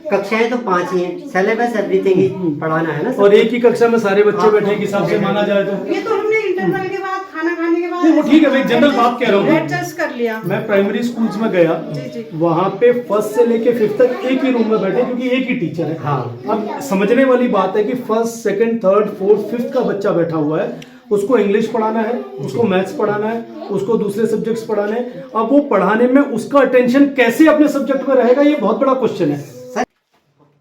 कक्षाएं तो 5 ही हैं, सिलेबस एवरीथिंग ही पढ़ाना है ना और एक ही कक्षा में सारे बच्चे बैठे के हिसाब से माना जाए तो ये तो हमने इंटरवल के बाद खाना खाने के बाद नहीं, वो ठीक है, मैं जनरल बात कह रहा हूँ। एडजस्ट कर लिया। मैं प्राइमरी स्कूल्स में गया, जी। वहाँ पे फर्स्ट से लेके 5th तक एक ही रूम में बैठे क्योंकि एक ही टीचर है। हाँ। अब समझने वाली बात है कि 1st, 2nd, 3rd, 4th, 5th का बच्चा बैठा हुआ है, उसको इंग्लिश पढ़ाना है, उसको मैथ्स पढ़ाना है, उसको दूसरे सब्जेक्ट्स पढ़ाने हैं। अब वो पढ़ाने में उसका अटेंशन कैसे अपने सब्जेक्ट में रहेगा, ये बहुत बड़ा क्वेश्चन है।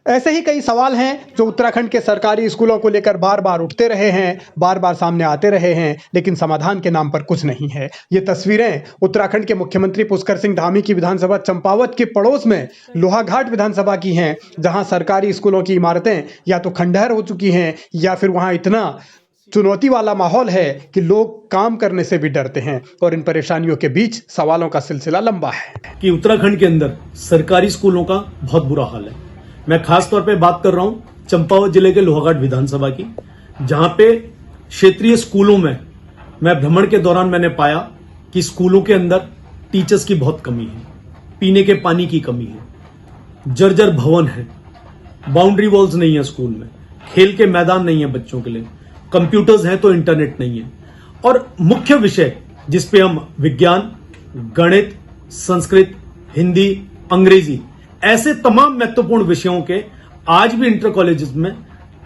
ऐसे ही कई सवाल हैं जो उत्तराखंड के सरकारी स्कूलों को लेकर बार बार उठते रहे हैं, बार बार सामने आते रहे हैं, लेकिन समाधान के नाम पर कुछ नहीं है। ये तस्वीरें उत्तराखंड के मुख्यमंत्री पुष्कर सिंह धामी की विधानसभा चंपावत के पड़ोस में लोहाघाट विधानसभा की हैं, जहां सरकारी स्कूलों की इमारतें या तो खंडहर हो चुकी हैं या फिर वहां इतना चुनौती वाला माहौल है कि लोग काम करने से भी डरते हैं। और इन परेशानियों के बीच सवालों का सिलसिला लंबा है कि उत्तराखंड के अंदर सरकारी स्कूलों का बहुत बुरा हाल है। मैं खास तौर पे बात कर रहा हूं चंपावत जिले के लोहाघाट विधानसभा की, जहां पे क्षेत्रीय स्कूलों में मैं भ्रमण के दौरान मैंने पाया कि स्कूलों के अंदर टीचर्स की बहुत कमी है, पीने के पानी की कमी है, जर्जर भवन है, बाउंड्री वॉल्स नहीं है स्कूल में, खेल के मैदान नहीं है बच्चों के लिए, कंप्यूटर्स हैं तो इंटरनेट नहीं है। और मुख्य विषय जिसपे हम विज्ञान, गणित, संस्कृत, हिंदी, अंग्रेजी ऐसे तमाम महत्वपूर्ण विषयों के आज भी इंटर कॉलेजेस में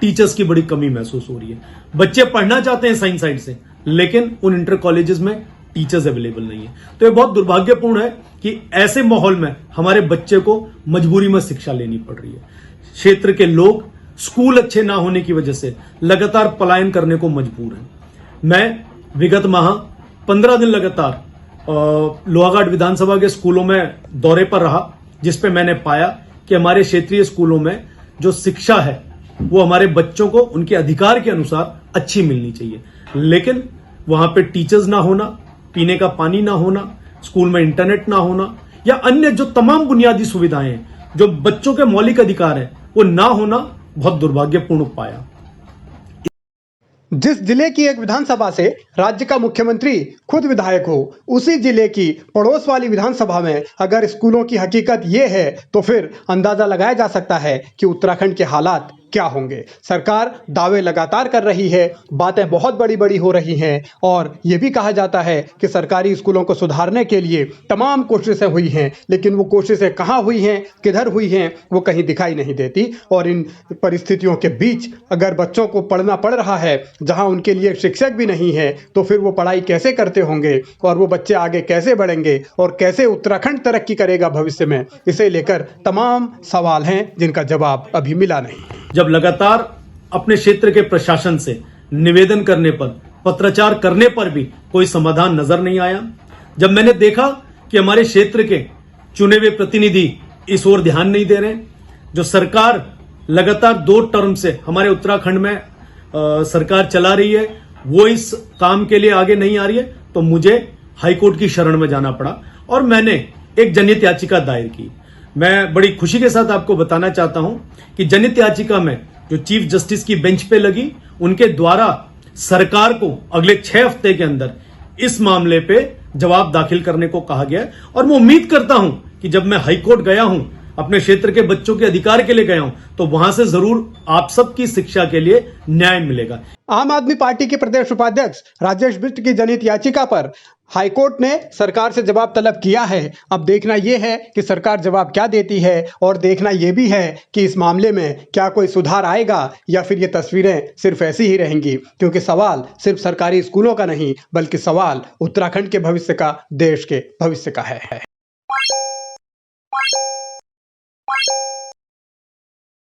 टीचर्स की बड़ी कमी महसूस हो रही है। बच्चे पढ़ना चाहते हैं साइंस साइड से, लेकिन उन इंटर कॉलेजेस में टीचर्स अवेलेबल नहीं है। तो ये बहुत दुर्भाग्यपूर्ण है कि ऐसे माहौल में हमारे बच्चे को मजबूरी में शिक्षा लेनी पड़ रही है। क्षेत्र के लोग स्कूल अच्छे ना होने की वजह से लगातार पलायन करने को मजबूर हैं। मैं विगत माह 15 दिन लगातार लोहाघाट विधानसभा के स्कूलों में दौरे पर रहा, जिसपे मैंने पाया कि हमारे क्षेत्रीय स्कूलों में जो शिक्षा है वो हमारे बच्चों को उनके अधिकार के अनुसार अच्छी मिलनी चाहिए, लेकिन वहां पे टीचर्स ना होना, पीने का पानी ना होना, स्कूल में इंटरनेट ना होना या अन्य जो तमाम बुनियादी सुविधाएं हैं, जो बच्चों के मौलिक अधिकार हैं, वो ना होना बहुत दुर्भाग्यपूर्ण पाया। जिस जिले की एक विधानसभा से राज्य का मुख्यमंत्री खुद विधायक हो, उसी जिले की पड़ोस वाली विधानसभा में अगर स्कूलों की हकीकत ये है तो फिर अंदाजा लगाया जा सकता है कि उत्तराखंड के हालात क्या होंगे। सरकार दावे लगातार कर रही है, बातें बहुत बड़ी बड़ी हो रही हैं और ये भी कहा जाता है कि सरकारी स्कूलों को सुधारने के लिए तमाम कोशिशें हुई हैं, लेकिन वो कोशिशें कहाँ हुई हैं, किधर हुई हैं, वो कहीं दिखाई नहीं देती। और इन परिस्थितियों के बीच अगर बच्चों को पढ़ना पड़ रहा है जहाँ उनके लिए शिक्षक भी नहीं है, तो फिर वो पढ़ाई कैसे करते होंगे और वो बच्चे आगे कैसे बढ़ेंगे और कैसे उत्तराखंड तरक्की करेगा भविष्य में, इसे लेकर तमाम सवाल हैं जिनका जवाब अभी मिला नहीं। जब लगातार अपने क्षेत्र के प्रशासन से निवेदन करने पर, पत्राचार करने पर भी कोई समाधान नजर नहीं आया, जब मैंने देखा कि हमारे क्षेत्र के चुने हुए प्रतिनिधि इस ओर ध्यान नहीं दे रहे, जो सरकार लगातार 2 टर्म से हमारे उत्तराखंड में सरकार चला रही है, वो इस काम के लिए आगे नहीं आ रही है, तो मुझे हाईकोर्ट की शरण में जाना पड़ा और मैंने एक जनहित याचिका दायर की। मैं बड़ी खुशी के साथ आपको बताना चाहता हूं कि जनहित याचिका में जो चीफ जस्टिस की बेंच पे लगी, उनके द्वारा सरकार को अगले 6 हफ्ते के अंदर इस मामले पे जवाब दाखिल करने को कहा गया है। और मैं उम्मीद करता हूं कि जब मैं हाईकोर्ट गया हूं, अपने क्षेत्र के बच्चों के अधिकार के लिए गया हूं, तो वहां से जरूर आप सबकी शिक्षा के लिए न्याय मिलेगा। आम आदमी पार्टी के प्रदेश उपाध्यक्ष राजेश बिष्ट की जनहित याचिका पर हाईकोर्ट ने सरकार से जवाब तलब किया है। अब देखना यह है कि सरकार जवाब क्या देती है और देखना यह भी है कि इस मामले में क्या कोई सुधार आएगा या फिर ये तस्वीरें सिर्फ ऐसी ही रहेंगी, क्योंकि सवाल सिर्फ सरकारी स्कूलों का नहीं बल्कि सवाल उत्तराखंड के भविष्य का, देश के भविष्य का है।